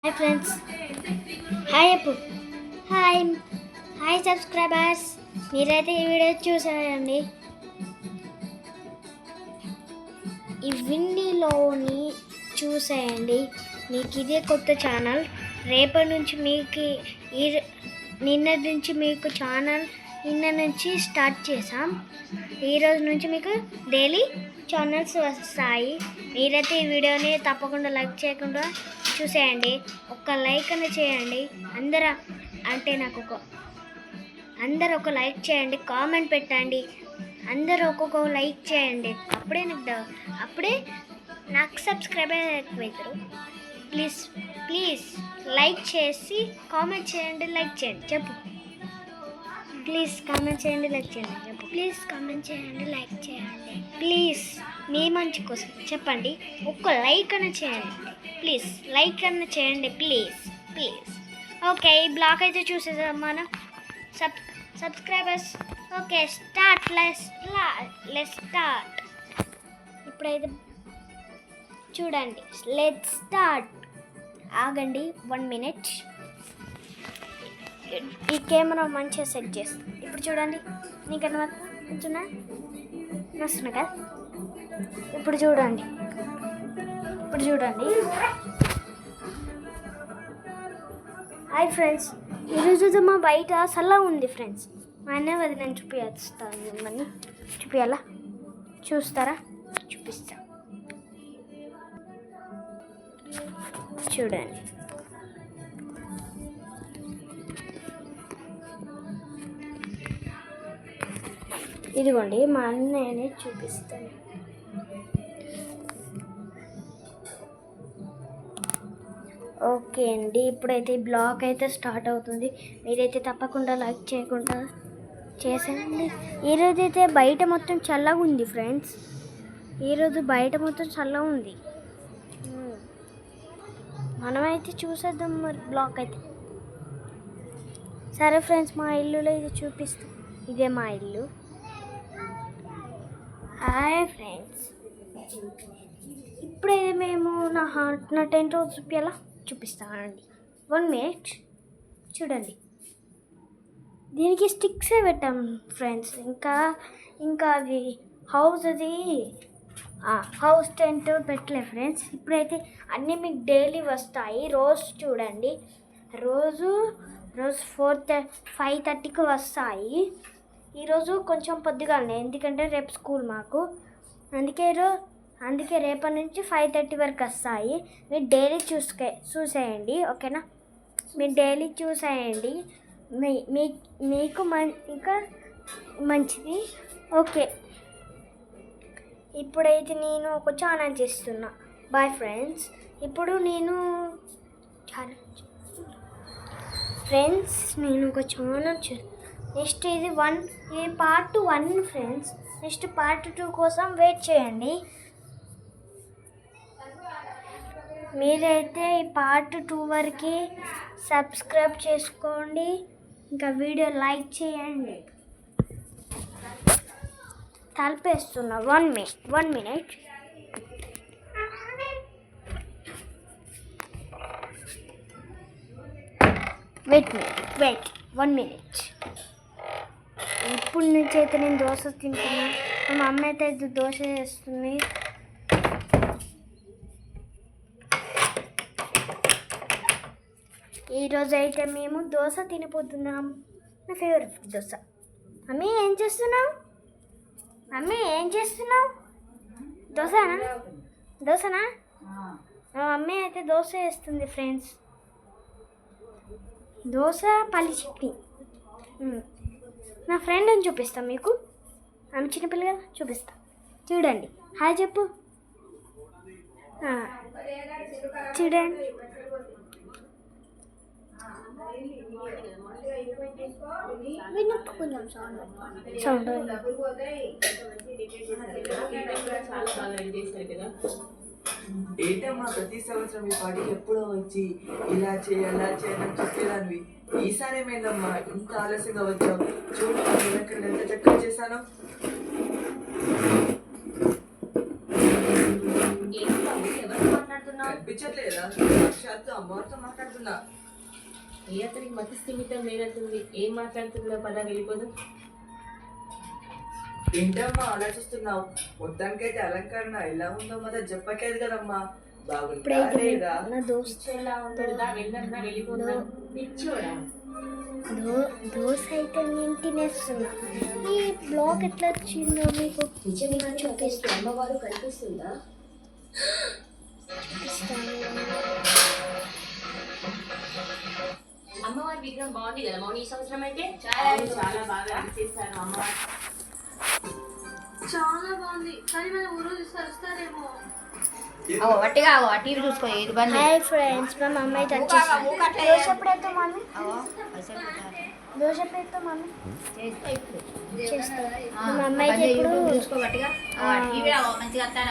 Hi friends. Hi అప్పు. Hi hi subscribers. మీరైతే ఈ వీడియో చూసారండి. ఈ విండీలోని చూసేయండి. మీకు ఇదే కొత్త ఛానల్. రేపటి నుంచి మీకు నిన్న నుంచి మీకు ఛానల్ నిన్న నుంచి స్టార్ట్ చేసాం. ఈరోజు నుంచి మీకు డైలీ ఛానల్స్ వస్తాయి. మీరైతే ఈ వీడియోని తప్పకుండా లైక్ చేయకుండా చూసేయండి. ఒక్క లైక్ అని చేయండి. అందరూ ఒక లైక్ చేయండి, కామెంట్ పెట్టండి. అందరూ ఒక్కొక్క లైక్ చేయండి. అప్పుడే నాకు సబ్స్క్రైబర్ అవుతారు. ప్లీజ్ లైక్ చేసి కామెంట్ చేయండి, లైక్ చేయండి. చెప్పు. ప్లీజ్ కామెంట్ చేయండి, లైక్ చేయండి. చెప్పు. ప్లీజ్ కామెంట్ చేయండి, లైక్ చేయండి. ప్లీజ్ మీ మంచి కోసం చెప్పండి. ఒక్క లైక్ అని చేయండి. ప్లీజ్ లైక్ అన్న చేయండి. ప్లీజ్. ఓకే, ఈ బ్లాగ్ అయితే చూసేద్దాం మనం. Subscribers. Okay, start. Let's start. ఇప్పుడైతే చూడండి. Let's start. ఆగండి 1 minute. ఈ కెమెరా మంచిగా సెట్ చేస్తాను. ఇప్పుడు చూడండి. నీకన్నా వస్తున్నా కదా. ఇప్పుడు చూడండి. Hi friends. ఈరోజు మా బయట చల్లగా ఉంది ఫ్రెండ్స్. మా అన్న వదిలేని చూపిస్తాను. మిమ్మల్ని చూపించాలా? చూస్తారా? చూపిస్తా. చూడండి. ఇదిగోండి, మా అన్నయ్యనే చూపిస్తాను. ఓకే అండి, ఇప్పుడైతే ఈ బ్లాగ్ అయితే స్టార్ట్ అవుతుంది. మీరైతే తప్పకుండా లైక్ చేయకుండా చేసేయండి. ఈరోజైతే బయట మొత్తం చల్లగా ఉంది ఫ్రెండ్స్. మనమైతే చూసేద్దాం మరి బ్లాగ్ అయితే. సరే ఫ్రెండ్స్, మా ఇల్లులో ఇది చూపిస్తాం. ఇదే మా ఇల్లు. Hi friends. ఇప్పుడైతే మేము నా 10th రోజు చూపిస్తానండి. 1 minute. చూడండి. దీనికి స్టిక్సే పెట్టాం ఫ్రెండ్స్. ఇంకా అది హౌస్ టెంట్ పెట్టలే ఫ్రెండ్స్. ఇప్పుడైతే అన్నీ మీకు డైలీ వస్తాయి. రోజు చూడండి. రోజు 5:30కి వస్తాయి. ఈరోజు కొంచెం పొద్దుగానే, ఎందుకంటే రేపు స్కూల్ మాకు. అందుకే రేపటి నుంచి 5:30 వరకు వస్తాయి. మీరు డైలీ చూసేయండి. ఓకేనా? మీరు డైలీ చూసేయండి. మీకు ఇంకా మంచిది. ఓకే, ఇప్పుడైతే నేను ఒక ఛానల్ చేస్తున్నా. Bye friends. ఇప్పుడు నేను ఒక ఛానల్ నెక్స్ట్ ఇది పార్ట్ 1 ఫ్రెండ్స్. నెక్స్ట్ పార్ట్ 2 కోసం వెయిట్ చేయండి. మీరైతే ఈ పార్ట్ 2 వరకు సబ్స్క్రైబ్ చేసుకోండి. ఇంకా వీడియో లైక్ చేయండి. తలపేస్తున్నా. 1 minute. Wait 1 minute. ఇప్పుడు నుంచి అయితే నేను దోశ తింటున్నా. మా అమ్మ అయితే దోశ చేస్తుంది. ఈరోజు అయితే మేము దోశ తినిపోతున్నాం. నా ఫేవరెట్ దోశ. మమ్మీ ఏం చేస్తున్నావు? దోశనా? మా మమ్మీ అయితే దోశ వేస్తుంది ఫ్రెండ్స్. దోశ పల్లి చట్నీ. నా ఫ్రెండ్ అని చూపిస్తా మీకు. ఆమె చిన్నపిల్ల కదా, చూపిస్తా. చూడండి. హాయ్ చెప్పు. చూడండి. కొంచెం సౌండ్ ఏంటమ్మా ప్రతి సంవత్సరం ఈ పాటి ఎప్పుడో వచ్చి ఇలా చేయాలని చెప్పేదానివి. ఈసారి ఏమైందమ్మా ఇంత ఆలస్యంగా వచ్చావు? చూడు నేను ఎంత చక్కగా చేశాను. ఎవరు మాట్లాడుతున్నారు? మాట్లాడుతున్నావు? కనిపించట్లేదా సాక్షాత్తు అమ్మవారితో మాట్లాడుతున్నా. ఏ అతనికి మతి స్థిమితం లేనట్టుంది. ఏం మాట్లాడుతుందో పద వెళ్ళిపోదు. ఏంటమ్మా ఆలోచిస్తున్నావు? మొత్తానికైతే అలంకరణ ఎలా ఉందో మాత్రం చెప్పట్లేదు కదమ్మా. బాగుందా ఇప్పుడైతే లేదా? నా దోస్త్ పిచ్చోళ్ళ ఉంటాడు దా వెళ్ళన్నా వెళ్ళిపోతున్నా. పిచ్చోడా దోశ అయితే నేను తినేస్తున్నా. ఈ బ్లాగ్ ఎట్లా వచ్చిందో మీకు నిజంగా చూపిస్తే అమ్మవారు కనిపిస్తుందా? చూపిస్తాను. అమ్మవారి విగ్రహం బాగుంది కదా మౌని ఈ సంవత్సరం అయితే చాలా బాగా చేస్తారు అమ్మవారు. చాలా బాగుంది కానీ మన ఊరు వస్తారేమో. వట్టిగా టీవీ చూసుకో ఇది బంద్ హాయ్ ఫ్రెండ్స్, మా మమ్మీ అయితే వచ్చేసింది. దోశ ఎప్పుడు వేస్తావు మమ్మీ? దోశ ఎప్పుడు వేస్తావు మమ్మీ? చేస్తా. మా మమ్మీ అయితే ఇప్పుడు చూసుకో గట్టిగా టీవీ మంచిగా వస్తాడు